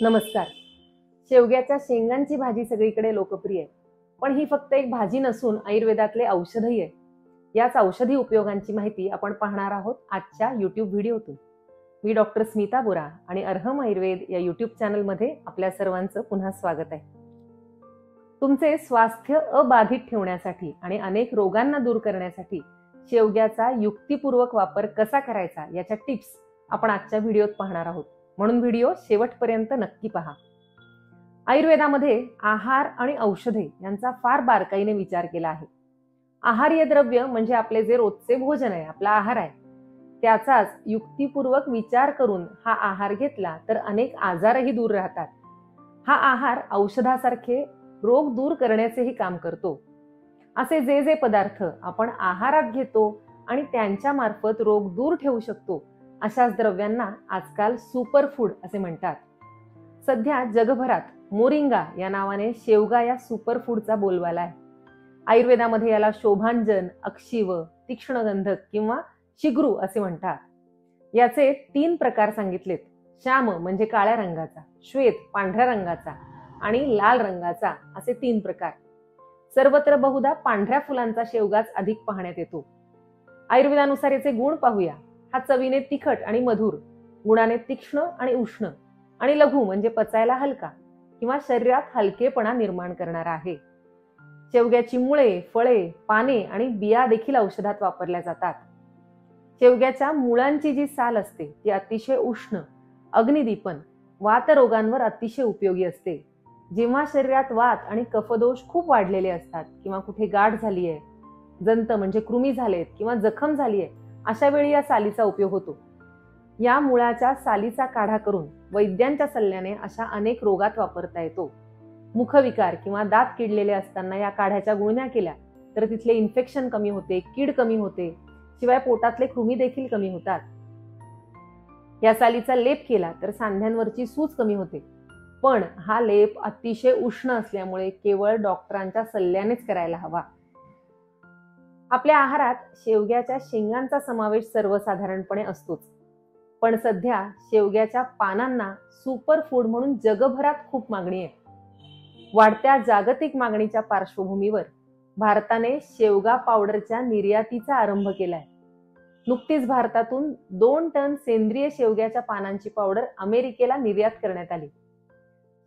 नमस्कार. शेवग्याच्या शेंगांची भाजी सगळीकडे लोकप्रिय आहे, पण ही फक्त एक भाजी नसून आयुर्वेदातले औषधही आहे. याच औषधी उपयोगांची माहिती आपण पाहणार आहोत आजच्या YouTube व्हिडिओतून. मी डॉक्टर स्मिता बोरा आणि अर्हम आयुर्वेद या YouTube चॅनलमध्ये आपल्या सर्वांचं पुन्हा स्वागत आहे. तुमचे स्वास्थ्य अबाधित ठेवण्यासाठी आणि अनेक रोगांना दूर करण्यासाठी शेवग्याचा युक्तिपूर्वक वापर कसा करायचा याच्या टिप्स आपण आजच्या व्हिडिओत पाहणार आहोत. म्हणून व्हिडिओ शेवटपर्यंत नक्की पहा. आयुर्वेदामध्ये आहार आणि औषधे यांचा फार बारकाईने विचार केला आहे. आहार्य द्रव्य म्हणजे आपले जे रोजचे भोजन आहे, आपला आहार आहे, त्याचाच युक्तिपूर्वक विचार करून हा आहार घेतला तर अनेक आजारही दूर राहतात. हा आहार औषधासारखे रोग दूर करण्याचेही काम करतो. असे जे जे पदार्थ आपण आहारात घेतो आणि त्यांच्या मार्फत रोग दूर ठेवू शकतो अशाच द्रव्यांना आजकाल सुपरफूड असे म्हणतात. सध्या जगभरात मोरिंगा या नावाने शेवगा या सुपरफूडचा बोलबाला आहे. आयुर्वेदामध्ये याला शोभांजन, अक्षिव, तीक्ष्णगंधक किंवा शिग्रू असे म्हणतात. याचे 3 प्रकार सांगितलेत. श्याम म्हणजे काळ्या रंगाचा, श्वेत पांढऱ्या रंगाचा आणि लाल रंगाचा असे 3 प्रकार. सर्वत्र बहुधा पांढऱ्या फुलांचा शेवगाच अधिक पाहण्यात येतो. आयुर्वेदानुसार याचे गुण पाहूया. हा चवीने तिखट आणि मधुर, गुणाने तीक्ष्ण आणि उष्ण आणि लघु म्हणजे पचायला हलका किंवा शरीरात हलकेपणा निर्माण करणारा आहे. शेवग्याची मुळे, फळे, पाने आणि बिया देखील औषधात वापरल्या जातात. शेवग्याच्या मुळांची जी साल असते ती अतिशय उष्ण, अग्निदीपन, वातरोगांवर अतिशय उपयोगी असते. जेव्हा शरीरात वात आणि कफदोष खूप वाढलेले असतात किंवा कुठे गाठ झाली आहे, जंत म्हणजे कृमी झालेत किंवा जखम झाली आहे, अशा वेळी या सालीचा उपयोग होतो. या मुळाच्या सालीचा काढा करून वैद्यांच्या सल्ल्याने अशा अनेक रोगात वापरता येतो. मुखविकार किंवा दात किडलेले असताना या काढ्याच्या गुळण्या केल्या तर तिथले इन्फेक्शन कमी होते, कीड कमी होते, शिवाय पोटातले कृमी देखील कमी होतात. या सालीचा लेप केला तर सांध्यांवरची सूज कमी होते. पण हा लेप अतिशय उष्ण असल्यामुळे केवळ डॉक्टरांच्या सल्ल्यानेच करायला हवा. आपल्या आहारात शेवग्याच्या शेंगांचा समावेश सर्वसाधारणपणे असतोच, पण सध्या शेवग्याच्या पानांना सुपरफूड म्हणून जगभरात खूप मागणी आहे. वाढत्या जागतिक मागणीच्या पार्श्वभूमीवर भारताने शेवगा पावडरच्या निर्यातीचा आरंभ केलाय. नुकतीच भारतातून 2 टन सेंद्रिय शेवग्याच्या पानांची पावडर अमेरिकेला निर्यात करण्यात आली.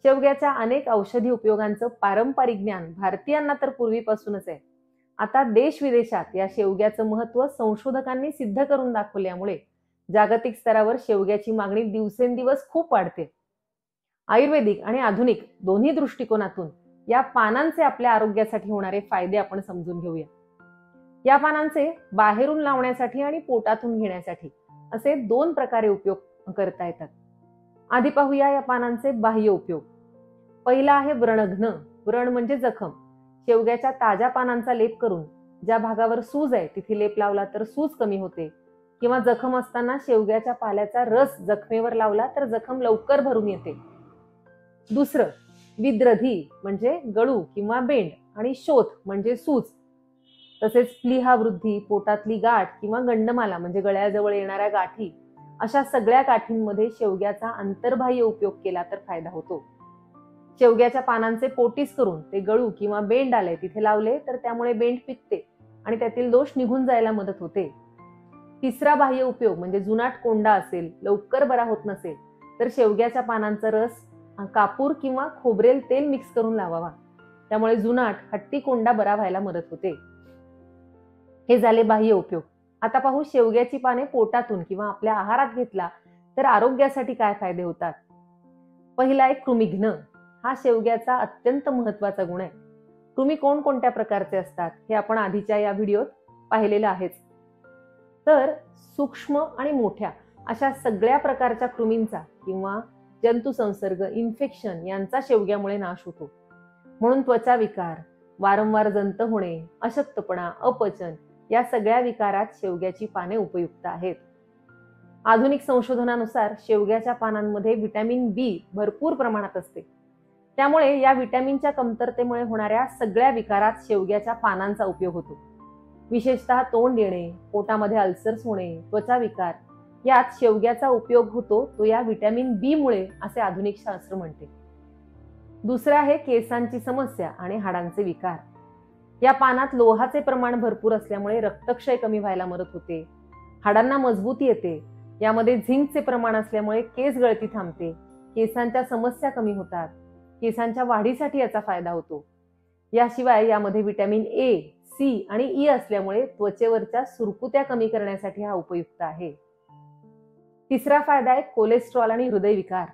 शेवग्याच्या अनेक औषधी उपयोगांचं पारंपरिक ज्ञान भारतीयांना तर पूर्वीपासूनच आहे. आता देश विदेशात या शेवग्याचं महत्त्व संशोधकांनी सिद्ध करून दाखवल्यामुळे जागतिक स्तरावर शेवग्याची मागणी दिवसेंदिवस खूप वाढते. आयुर्वेदिक आणि आधुनिक दोन्ही दृष्टिकोनातून या पानांचे आपल्या आरोग्यासाठी होणारे फायदे आपण समजून घेऊया. या पानांचे बाहेरून लावण्यासाठी आणि पोटातून घेण्यासाठी असे 2 प्रकारे उपयोग करता येतात. आधी पाहूया या पानांचे बाह्य उपयोग. पहिला आहे व्रणघ्न. व्रण म्हणजे जखम. शेवग्याच्या ताज्या पानांचा लेप करून ज्या भागावर सूज आहे तिथे लेप लावला तर सूज कमी होते, किंवा जखम असताना शेवग्याच्या पाल्याचा रस जखमेवर लावला तर जखम लवकर भरून येते. दुसरं विद्रधी म्हणजे गळू किंवा बेंड आणि शोथ म्हणजे सूज. तसेच प्लीहावृद्धी, पोटातली गाठ किंवा गंडमाला म्हणजे गळ्याजवळ येणाऱ्या गाठी, अशा सगळ्या गाठींमध्ये शेवग्याचा अंतर्बाह्य उपयोग केला तर फायदा होतो. शेवग्याच्या पानांचे पोटीस करून ते गळू किंवा बेंड आले तिथे लावले तर त्यामुळे बेंड पिकते आणि त्यातील दोष निघून जायला मदत होते. तिसरा बाह्य उपयोग म्हणजे जुनाट कोंडा असेल, लवकर बरा होत नसेल तर शेवग्याच्या पानांचा रस कापूर किंवा खोबरेल तेल मिक्स करून लावावा. त्यामुळे जुनाट हट्टी कोंडा बरा व्हायला मदत होते. हे झाले बाह्य उपयोग. आता पाहू शेवग्याची पाने पोटातून किंवा आपल्या आहारात घेतला तर आरोग्यासाठी काय फायदे होतात. पहिला आहे कृमिघ्न. हा शेवग्याचा अत्यंत महत्वाचा गुण आहे. कृमी कोणकोणत्या प्रकारचे असतात हे आपण आधीच्या या व्हिडिओत पाहिलेलं आहेच. तर सूक्ष्म आणि मोठ्या अशा सगळ्या प्रकारच्या कृमींचा किंवा जंतू संसर्ग, इन्फेक्शन यांचा शेवग्यामुळे नाश होतो. म्हणून त्वचा विकार, वारंवार जंत होणे, अशक्तपणा, अपचन या सगळ्या विकारात शेवग्याची पाने उपयुक्त आहेत. आधुनिक संशोधनानुसार शेवग्याच्या पानांमध्ये व्हिटॅमिन बी भरपूर प्रमाणात असते. त्यामुळे या व्हिटॅमिनच्या कमतरतेमुळे होणाऱ्या सगळ्या विकारात शेवग्याच्या पानांचा उपयोग होतो. विशेषतः तोंड येणे, पोटामध्ये अल्सर्स होणे, त्वचा विकार यात शेवग्याचा उपयोग होतो तो या व्हिटॅमिन बी मुळे असे आधुनिक शास्त्र म्हणते. दुसरं आहे केसांची समस्या आणि हाडांचे विकार. या पानात लोहाचे प्रमाण भरपूर असल्यामुळे रक्तक्षय कमी व्हायला मदत होते, हाडांना मजबूती येते. यामध्ये झिंकचे प्रमाण असल्यामुळे केस गळती थांबते, केसांच्या समस्या कमी होतात, केसांच्या वाढीसाठी याचा फायदा होतो. याशिवाय यामध्ये व्हिटॅमिन ए, सी आणि ई असल्यामुळे त्वचेवरच्या सुरकुत्या कमी करण्यासाठी हा उपयुक्त आहे. तिसरा फायदा आहे कोलेस्ट्रॉल आणि हृदयविकार.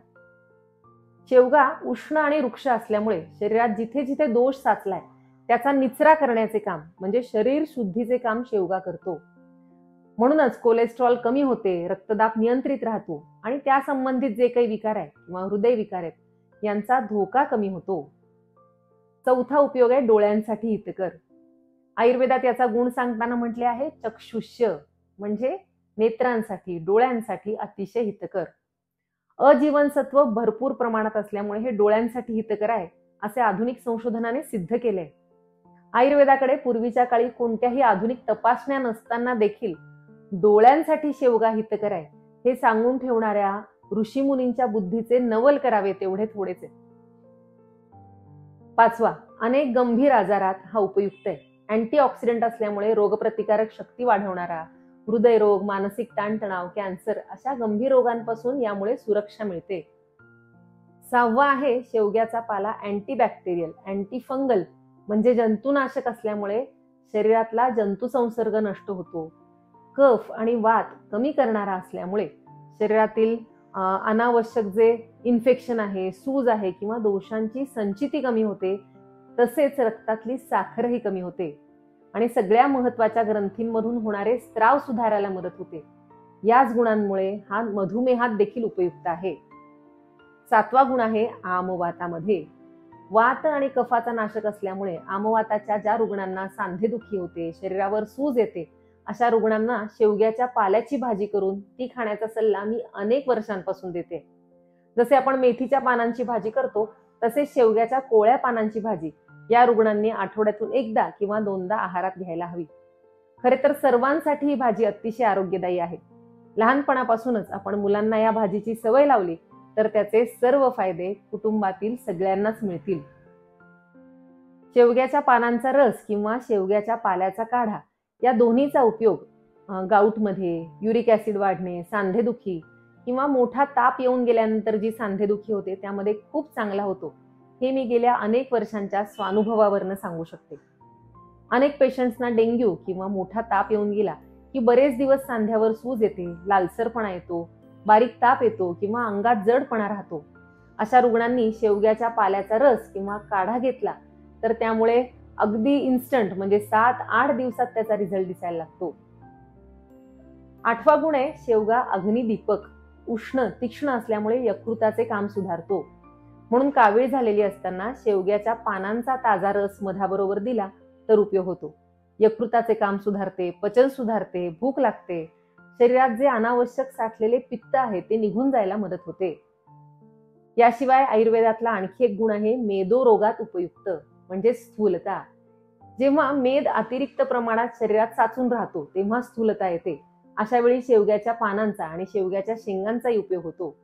शेवगा उष्ण आणि वृक्ष असल्यामुळे शरीरात जिथे जिथे दोष साचलाय त्याचा निचरा करण्याचे काम म्हणजे शरीर शुद्धीचे काम शेवगा करतो. म्हणूनच कोलेस्ट्रॉल कमी होते, रक्तदाब नियंत्रित राहतो आणि त्या संबंधित जे काही विकार आहेत किंवा हृदयविकार आहेत यांचा धोका कमी होतो. चौथा उपयोग आहे डोळ्यांसाठी हितकर. आयुर्वेदात याचा गुण सांगताना म्हटले आहे चक्षुष्य म्हणजे नेत्रांसाठी, डोळ्यांसाठी अतिशय हितकर. अजीवनसत्व भरपूर प्रमाणात असल्यामुळे हे डोळ्यांसाठी हितकर आहे असे आधुनिक संशोधनाने सिद्ध केले. आयुर्वेदाकडे पूर्वीच्या काळी कोणत्याही आधुनिक तपासण्या नसताना देखील डोळ्यांसाठी शेवगा हितकर आहे हे सांगून ठेवणाऱ्या ऋषीमुनींच्या बुद्धीचे नवल करावे तेवढे थोडेच आहे. पाचवा, अनेक गंभीर आजारात हा उपयुक्त आहे. अँटीऑक्सिडंट असल्यामुळे रोगप्रतिकारक शक्ती वाढवणारा, हृदयरोग, मानसिक ताणतणाव, कॅन्सर अशा गंभीर रोगांपासून यामुळे सुरक्षा मिळते. सहावा आहे शेवग्याचा पाला अँटीबॅक्टेरियल, अँटीफंगल म्हणजे जंतुनाशक असल्यामुळे शरीरातला जंतुसंसर्ग नष्ट होतो. कफ आणि वात कमी करणारा असल्यामुळे शरीरातील अनावश्यक जे इन्फेक्शन आहे, सूज आहे किंवा दोषांची संचिती कमी होते, तसेच रक्तातली साखरही कमी होते आणि सगळ्या महत्वाच्या ग्रंथींमधून होणारे स्त्राव सुधारायला मदत होते. याच गुणांमुळे हा मधुमेहात देखील उपयुक्त आहे. सातवा गुण आहे आमवातामध्ये. वात आणि कफाचा नाशक असल्यामुळे आमवाताच्या ज्या रुग्णांना सांधेदुखी होते, शरीरावर सूज येते, अशा रुग्णांना शेवग्याच्या पाल्याची भाजी करून ती खाण्याचा सल्ला मी अनेक वर्षांपासून देते. जसे आपण मेथीच्या पानांची भाजी करतो तसे शेवग्याच्या कोवळ्या पानांची भाजी या रुग्णांनी आठवड्यातून एकदा किंवा दोनदा आहारात घ्यायला हवी. खरे तर सर्वांसाठी ही भाजी अतिशय आरोग्यदायी आहे. लहानपणापासूनच आपण मुलांना या भाजीची सवय लावली तर त्याचे सर्व फायदे कुटुंबातील सगळ्यांनाच मिळतील. शेवग्याच्या पानांचा रस किंवा शेवग्याच्या पाल्याचा काढा या दोन्हीचा उपयोग गाऊटमध्ये, युरिक ऍसिड वाढणे, सांधेदुखी किंवा मोठा ताप येऊन गेल्यानंतर जी सांधेदुखी होते त्यामध्ये खूप चांगला होतो. हे मी गेल्या अनेक वर्षांच्या स्वानुभवावरनं सांगू शकते. अनेक पेशंट्सना डेंग्यू किंवा मोठा ताप येऊन गेला की बरेच दिवस सांध्यावर सूज येते, लालसरपणा येतो, बारीक ताप येतो किंवा अंगात जडपणा राहतो. अशा रुग्णांनी शेवग्याच्या पाल्याचा रस किंवा काढा घेतला तर त्यामुळे अगदी इन्स्टंट म्हणजे 7-8 दिवसात त्याचा रिझल्ट दिसायला लागतो. आठवा गुण आहे शेवगा अग्निदीपक. उष्ण तीक्ष्ण असल्यामुळे यकृताचे काम सुधारतो. म्हणून कावीळ झालेली असताना शेवग्याच्या पानांचा ताजा रस मधाबरोबर दिला तर उपयोग होतो. यकृताचे काम सुधारते, पचन सुधारते, भूक लागते, शरीरात जे अनावश्यक साठलेले पित्त आहे ते निघून जायला मदत होते. याशिवाय आयुर्वेदातला आणखी एक गुण आहे मेदो रोगात उपयुक्त म्हणजे स्थूलता. जेव्हा मेद अतिरिक्त प्रमाणात शरीरात साचून राहतो तेव्हा स्थूलता येते. अशा वेळी शेवग्याच्या पानांचा आणि शेवग्याच्या शेंगांचाही उपयोग होतो.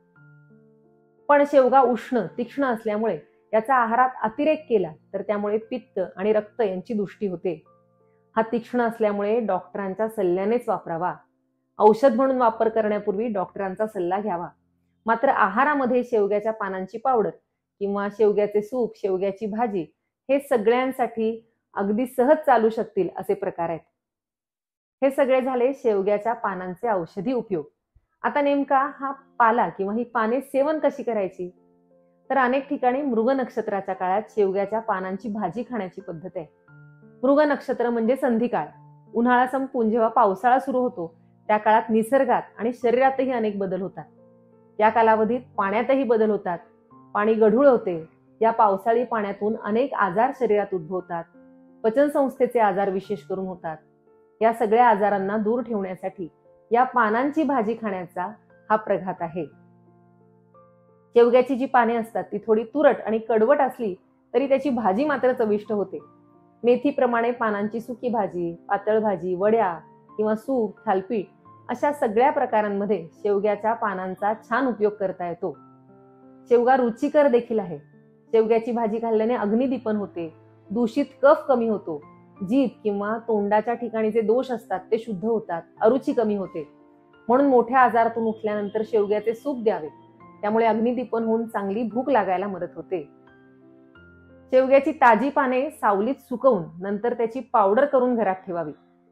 पण शेवगा उष्ण तीक्ष्ण असल्यामुळे याचा आहारात अतिरेक केला तर त्यामुळे पित्त आणि रक्त यांची दुष्टी होते. हा तीक्ष्ण असल्यामुळे डॉक्टरांच्या सल्ल्यानेच वापरावा. औषध म्हणून वापर करण्यापूर्वी डॉक्टरांचा सल्ला घ्यावा. मात्र आहारामध्ये शेवग्याच्या पानांची पावडर किंवा शेवग्याचे सूप, शेवग्याची भाजी हे सगळ्यांसाठी अगदी सहज चालू शकतील असे प्रकार आहेत. हे सगळे झाले शेवग्याच्या पानांचे औषधी उपयोग. आता नेमका हा पाला किंवा ही पाने सेवन कशी करायची? तर अनेक ठिकाणी मृग नक्षत्राच्या काळात शेवग्याच्या पानांची भाजी खाण्याची पद्धत आहे. मृग नक्षत्र म्हणजे संधिकाळ. उन्हाळा संपून जेव्हा पावसाळा सुरू होतो त्या काळात निसर्गात आणि शरीरातही अनेक बदल होतात. या कालावधीत पाण्यातही बदल होतात, पाणी गढूळ होते. या पावसाळी पाण्यातून अनेक आजार शरीरात उद्भवतात. पचनसंस्थेचे आजार विशेष करून होतात. या सगळ्या आजारांना दूर ठेवण्यासाठी या पानांची भाजी खाण्याचा हा प्रघात आहे. शेवग्याची जी पाने असतात ती थोडी तुरट आणि कडवट असली तरी त्याची भाजी मात्र चविष्ट होते. मेथीप्रमाणे पानांची सुकी भाजी, पातळ भाजी, वड्या किंवा सूप, थालपीठ अशा सगळ्या प्रकारांमध्ये शेवग्याच्या पानांचा छान उपयोग करता येतो. शेवगा रुचिकर देखील आहे. शेवग्याची भाजी खाल्ल्याने अग्निदीपन होते, दूषित कफ कमी होतो, जीभ किंवा तोंडाच्या ठिकाणी जे दोष असतात ते शुद्ध होतात, अरुची कमी होते. म्हणून मोठ्या आजारातून उठल्यानंतर शेवग्याचे सूप द्यावे. त्यामुळे अग्निदीपन होऊन चांगली भूक लागायला मदत होते. शेवग्याची ताजी पाने सावलीत सुकवून नंतर त्याची पावडर करून घरात ठेवावी.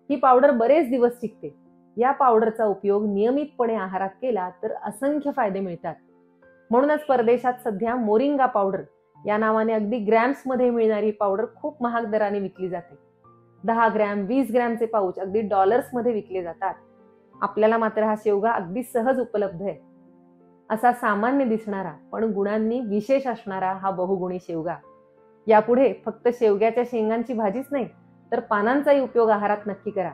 ही पावडर बरेच दिवस टिकते. या पावडरचा उपयोग नियमितपणे आहारात केला तर असंख्य फायदे मिळतात. म्हणूनच परदेशात सध्या मोरिंगा पावडर या नावाने अगदी ग्रॅम्स मध्ये मिळणारी पावडर खूप महाग दराने विकली जाते. 10 ग्रॅम 20 ग्रॅमचे पाऊच अगदी डॉलर्स मध्ये विकले जातात. आपल्याला मात्र हा शेवगा अगदी सहज उपलब्ध आहे. असा सामान्य दिसणारा पण गुणांनी विशेष असणारा हा बहुगुणी शेवगा. यापुढे फक्त शेवग्याच्या शेंगांची भाजीच नाही तर पानांचाही उपयोग आहारात नक्की करा.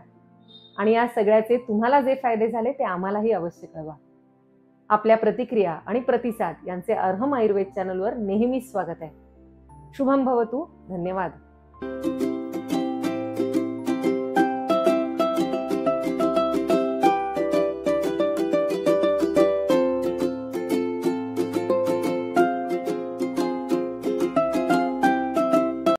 आणि या सगळ्याचे तुम्हाला जे फायदे झाले ते आम्हालाही अवश्य कळवा. आपल्या प्रतिक्रिया आणि प्रतिसाद यांचे अर्हम आयुर्वेद चॅनलवर नेहमीच स्वागत आहे. शुभम भवतु. धन्यवाद.